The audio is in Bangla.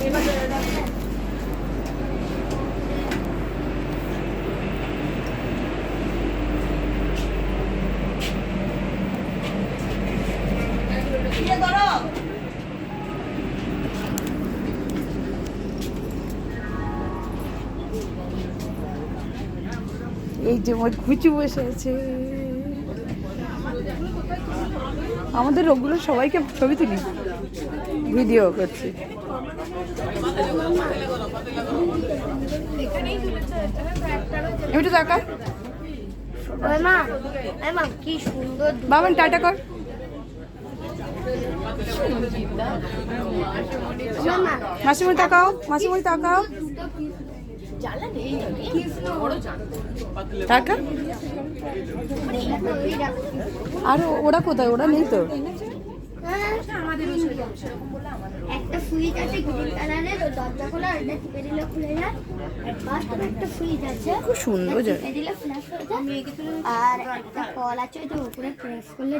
এই যে আমার কুচু বসে আছে, আমাদের ওগুলো সবাইকে ছবি তুলি, ভিডিও করছি। একটু দেখা কি সুন্দর বাবান, টাটা কর। মাসিমণি তাকাও, মাসিমণি তাকাও, টাকা। আর ওরা কোথায়? ওরা নেই তো। একটা ফ্রিজ আছে গ্রিন কালারের, দরজা খোলা, এটা টিপে দিলে খুলে যায়। আর একটা ফ্রিজ আছে, খুব সুন্দর, টিপে দিলে ফ্ল্যাশ হয়ে যায়। আর একটা কল আছে, ওটা উপরে প্রেস করলে